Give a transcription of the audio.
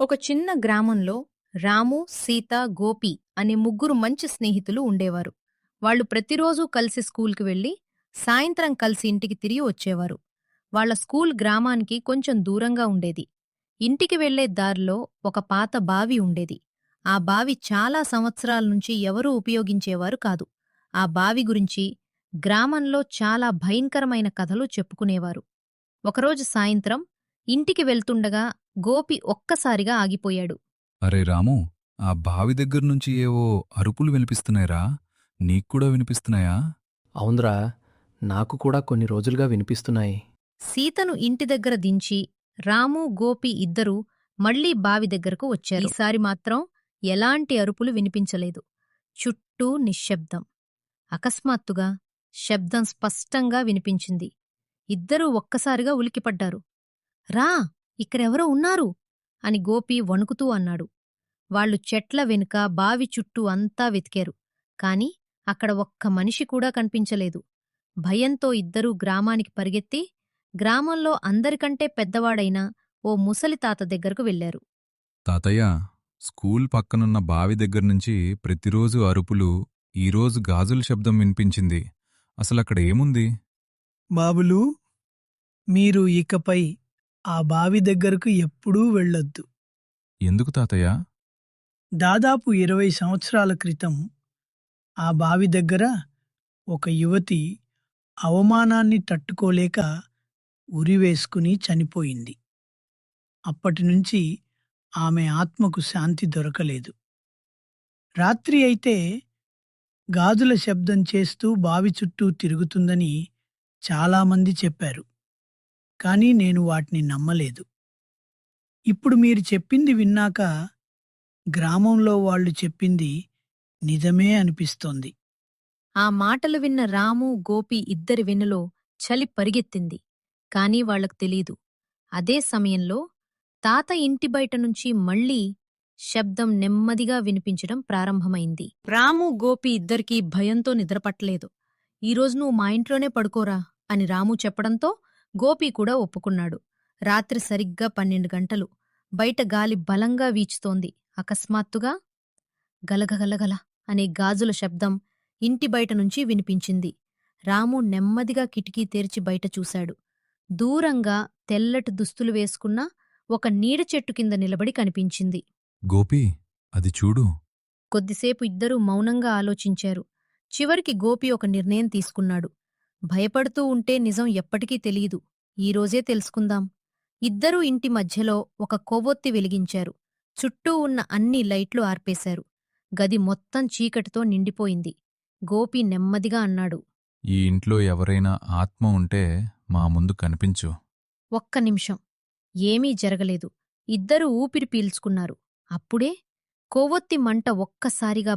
ఒక చిన్న గ్రామంలో రాము, సీత, గోపి అనే ముగ్గురు మంచి స్నేహితులు ఉండేవారు. వాళ్ళు ప్రతిరోజూ కలిసి స్కూల్కి వెళ్లి సాయంత్రం కలిసి ఇంటికి తిరిగి వచ్చేవారు. వాళ్ళ స్కూల్ గ్రామానికి కొంచెం దూరంగా ఉండేది. ఇంటికి వెళ్లే దారిలో ఒక పాత బావి ఉండేది. ఆ బావి చాలా సంవత్సరాల నుంచి ఎవరూ ఉపయోగించేవారు కాదు. ఆ బావి గురించి గ్రామంలో చాలా భయంకరమైన కథలు చెప్పుకునేవారు. ఒకరోజు సాయంత్రం ఇంటికి వెళ్తుండగా గోపి ఒక్కసారిగా ఆగిపోయాడు. అరే రాము, ఆ బావి దగ్గర్నుంచి ఏవో అరుపులు వినిపిస్తున్నాయిరా. నీక్కూడా వినిపిస్తున్నాయా? అవునరా, నాకు కూడా కొన్ని రోజులుగా వినిపిస్తున్నాయి. సీతను ఇంటి దగ్గర దించి రాము, గోపి ఇద్దరూ మళ్లీ బావి దగ్గరకు వచ్చారు. ఈసారి మాత్రం ఎలాంటి అరుపులు వినిపించలేదు. చుట్టూ నిశ్శబ్దం. అకస్మాత్తుగా శబ్దం స్పష్టంగా వినిపించింది. ఇద్దరూ ఒక్కసారిగా ఉలికిపడ్డారు. రా, ఇక్కడెవరో ఉన్నారు అని గోపి వణుకుతూ అన్నాడు. వాళ్ళు చెట్ల వెనుక బావి చుట్టూ అంతా వెతికారు. కాని అక్కడ ఒక్క మనిషి కూడా కనిపించలేదు. భయంతో ఇద్దరూ గ్రామానికి పరిగెత్తి గ్రామంలో అందరికంటే పెద్దవాడైన ఓ ముసలితాత దగ్గరకు వెళ్లారు. తాతయ్య, స్కూల్ పక్కనున్న బావి దగ్గర్నుంచి ప్రతిరోజు అరుపులు, ఈరోజు గాజుల శబ్దం వినిపించింది. అసలక్కడ ఏముంది? బాబులూ, మీరు ఇకపై ఆ బావి దగ్గరకు ఎప్పుడూ వెళ్ళొద్దు. ఎందుకు తాతయ్య? దాదాపు 20 సంవత్సరాల క్రితం ఆ బావి దగ్గర ఒక యువతి అవమానాన్ని తట్టుకోలేక ఉరివేసుకుని చనిపోయింది. అప్పటినుంచి ఆమె ఆత్మకు శాంతి దొరకలేదు. రాత్రి అయితే గాజుల శబ్దం చేస్తూ బావి చుట్టూ తిరుగుతుందని చాలామంది చెప్పారు. కానీ నేను వాటిని నమ్మలేదు. ఇప్పుడు మీరు చెప్పింది విన్నాక గ్రామంలో వాళ్ళు చెప్పింది నిజమే అనిపిస్తోంది. ఆ మాటలు విన్న రాము, గోపి ఇద్దరి వెన్నులో చలి పరిగెత్తింది. కాని వాళ్లకు తెలీదు. అదే సమయంలో తాత ఇంటి బయటనుంచి మళ్లీ శబ్దం నెమ్మదిగా వినిపించడం ప్రారంభమైంది. రాము, గోపి ఇద్దరికీ భయంతో నిద్రపట్టలేదు. ఈరోజు నువ్వు మా ఇంట్లోనే పడుకోరా అని రాము చెప్పడంతో గోపి కూడా ఒప్పుకున్నాడు. రాత్రి సరిగ్గా 12 గంటలు. బయట గాలి బలంగా వీచుతోంది. అకస్మాత్తుగా గలగగలగల అనే గాజుల శబ్దం ఇంటి బయటనుంచి వినిపించింది. రాము నెమ్మదిగా కిటికీ తెరిచి బయట చూశాడు. దూరంగా తెల్లటి దుస్తులు వేసుకున్న ఒక నీడ చెట్టు కింద నిలబడి కనిపించింది. గోపీ, అది చూడు. కొద్దిసేపు ఇద్దరూ మౌనంగా ఆలోచించారు. చివరికి గోపి ఒక నిర్ణయం తీసుకున్నాడు. భయపడుతూ ఉంటే నిజం ఎప్పటికీ తెలియదు. ఈరోజే తెలుసుకుందాం. ఇద్దరూ ఇంటి మధ్యలో ఒక కొవ్వొత్తి వెలిగించారు. చుట్టూ ఉన్న అన్ని లైట్లు ఆర్పేశారు. గది మొత్తం చీకటితో నిండిపోయింది. గోపి నెమ్మదిగా అన్నాడు. ఈ ఇంట్లో ఎవరైనా ఆత్మ ఉంటే మా ముందు కనిపించు. ఒక్క నిమిషం. ఏమీ జరగలేదు. ఇద్దరూ ఊపిరి పీల్చుకున్నారు. అప్పుడే కొవ్వొత్తి మంట ఒక్కసారిగా